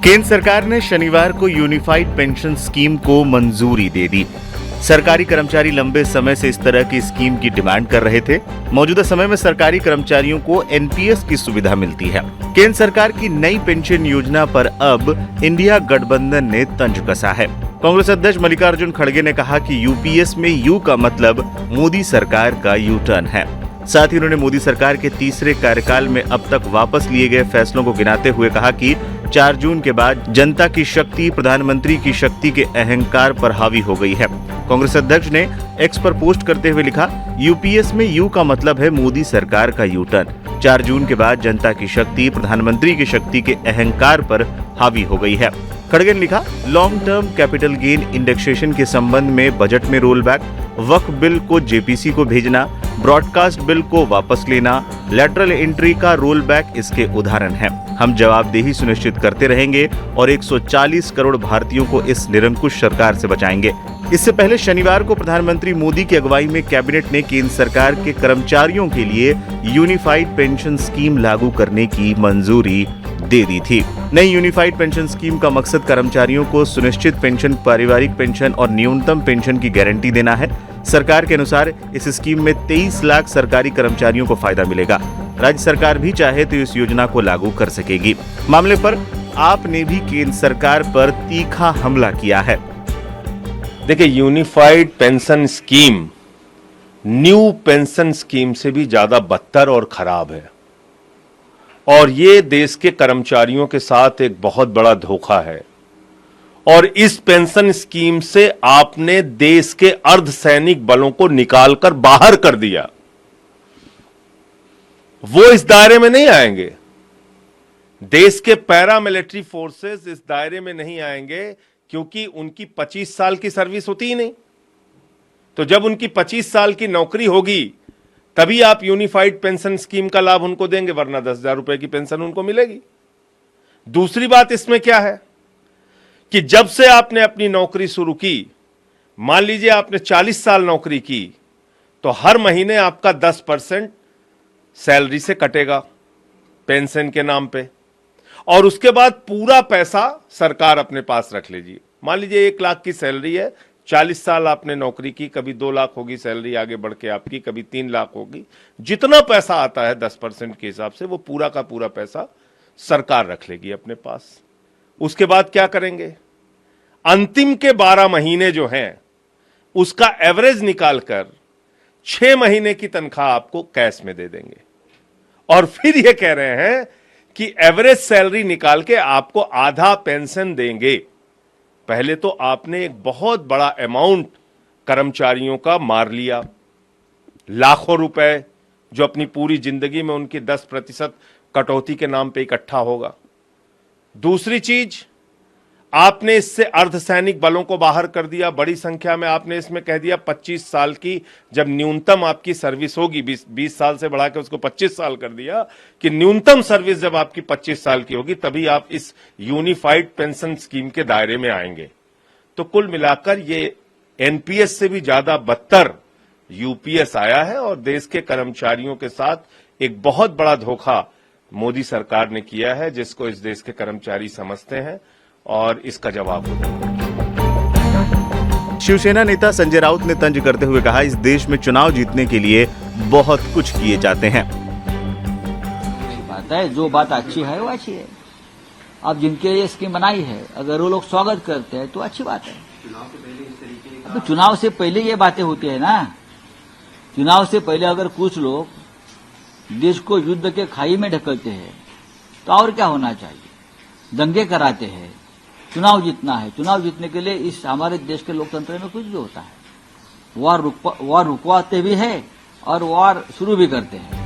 केंद्र सरकार ने शनिवार को यूनिफाइड पेंशन स्कीम को मंजूरी दे दी। सरकारी कर्मचारी लंबे समय से इस तरह की स्कीम की डिमांड कर रहे थे। मौजूदा समय में सरकारी कर्मचारियों को एनपीएस की सुविधा मिलती है। केंद्र सरकार की नई पेंशन योजना पर अब इंडिया गठबंधन ने तंज कसा है। कांग्रेस अध्यक्ष मल्लिकार्जुन खड़गे ने कहा कि यूपीएस में यू का मतलब मोदी सरकार का यू टर्न है। साथ ही उन्होंने मोदी सरकार के तीसरे कार्यकाल में अब तक वापस लिए गए फैसलों को गिनाते हुए कहा कि 4 जून के बाद जनता की शक्ति प्रधानमंत्री की शक्ति के अहंकार पर हावी हो गई है। कांग्रेस अध्यक्ष ने एक्स पर पोस्ट करते हुए लिखा, यूपीएस में यू का मतलब है मोदी सरकार का यू टर्न। 4 जून के बाद जनता की शक्ति प्रधानमंत्री की शक्ति के अहंकार पर हावी हो गई है। खड़गे ने लिखा, long term capital gain indexation के संबंध में बजट में रोल बैक, वक्फ बिल को जेपीसी को भेजना, ब्रॉडकास्ट बिल को वापस लेना, लैटरल एंट्री का रोल बैक इसके उदाहरण है। हम जवाबदेही सुनिश्चित करते रहेंगे और 140 करोड़ भारतीयों को इस निरंकुश सरकार से बचाएंगे। इससे पहले शनिवार को प्रधानमंत्री मोदी की अगुवाई में कैबिनेट ने केंद्र सरकार के कर्मचारियों के लिए यूनिफाइड पेंशन स्कीम लागू करने की मंजूरी दे दी थी। नई यूनिफाइड पेंशन स्कीम का मकसद कर्मचारियों को सुनिश्चित पेंशन, पारिवारिक पेंशन और न्यूनतम पेंशन की गारंटी देना है। सरकार के अनुसार इस स्कीम में 23 लाख सरकारी कर्मचारियों को फायदा मिलेगा। राज्य सरकार भी चाहे तो इस योजना को लागू कर सकेगी। मामले पर आपने भी केंद्र सरकार पर तीखा हमला किया है। देखिए, unified pension scheme new pension scheme से भी ज्यादा बदतर और खराब है और ये देश के कर्मचारियों के साथ एक बहुत बड़ा धोखा है। और इस पेंशन स्कीम से आपने देश के अर्धसैनिक बलों को निकालकर बाहर कर दिया। वो इस दायरे में नहीं आएंगे। देश के पैरामिलिट्री फोर्सेस इस दायरे में नहीं आएंगे क्योंकि उनकी 25 साल की सर्विस होती ही नहीं। तो जब उनकी 25 साल की नौकरी होगी तभी आप यूनिफाइड पेंशन स्कीम का लाभ उनको देंगे, वरना 10,000 रुपए की पेंशन उनको मिलेगी। दूसरी बात इसमें क्या है कि जब से आपने अपनी नौकरी शुरू की, मान लीजिए आपने 40 साल नौकरी की, तो हर महीने आपका 10% सैलरी से कटेगा पेंशन के नाम पे और उसके बाद पूरा पैसा सरकार अपने पास रख लेगी। मान लीजिए 1 लाख की सैलरी है, 40 साल आपने नौकरी की, कभी 2 लाख होगी सैलरी आगे बढ़ के आपकी, कभी 3 लाख होगी। जितना पैसा आता है 10% के हिसाब से वो पूरा का पूरा पैसा सरकार रख लेगी अपने पास। उसके बाद क्या करेंगे? अंतिम के 12 महीने जो हैं उसका एवरेज निकालकर 6 महीने की तनख्वाह आपको कैश में दे देंगे और फिर ये कह रहे हैं कि एवरेज सैलरी निकाल के आपको आधा पेंशन देंगे। पहले तो आपने एक बहुत बड़ा अमाउंट कर्मचारियों का मार लिया, लाखों रुपए जो अपनी पूरी जिंदगी में उनकी 10% कटौती के नाम पे इकट्ठा होगा। दूसरी चीज, आपने इससे अर्धसैनिक बलों को बाहर कर दिया। बड़ी संख्या में आपने इसमें कह दिया 25 साल की जब न्यूनतम आपकी सर्विस होगी, 20 साल से बढ़ा के उसको 25 साल कर दिया कि न्यूनतम सर्विस जब आपकी 25 साल की होगी तभी आप इस यूनिफाइड पेंशन स्कीम के दायरे में आएंगे। तो कुल मिलाकर ये एनपीएस से भी ज्यादा बदतर यूपीएस आया है और देश के कर्मचारियों के साथ एक बहुत बड़ा धोखा मोदी सरकार ने किया है, जिसको इस देश के कर्मचारी समझते हैं और इसका जवाब होगा। शिवसेना नेता संजय राउत ने तंज करते हुए कहा, इस देश में चुनाव जीतने के लिए बहुत कुछ किए जाते हैं। बात है, जो बात अच्छी है वो अच्छी है। अब जिनके लिए स्कीम बनाई है अगर वो लोग स्वागत करते हैं तो अच्छी बात है। अब चुनाव से पहले ये बातें होती है ना। चुनाव से पहले अगर कुछ लोग देश को युद्ध के खाई में ढकलते हैं तो और क्या होना चाहिए? दंगे कराते हैं, चुनाव जीतना है। चुनाव जीतने के लिए इस हमारे देश के लोकतंत्र में कुछ भी होता है। वार रुकवाते भी है और वार शुरू भी करते हैं।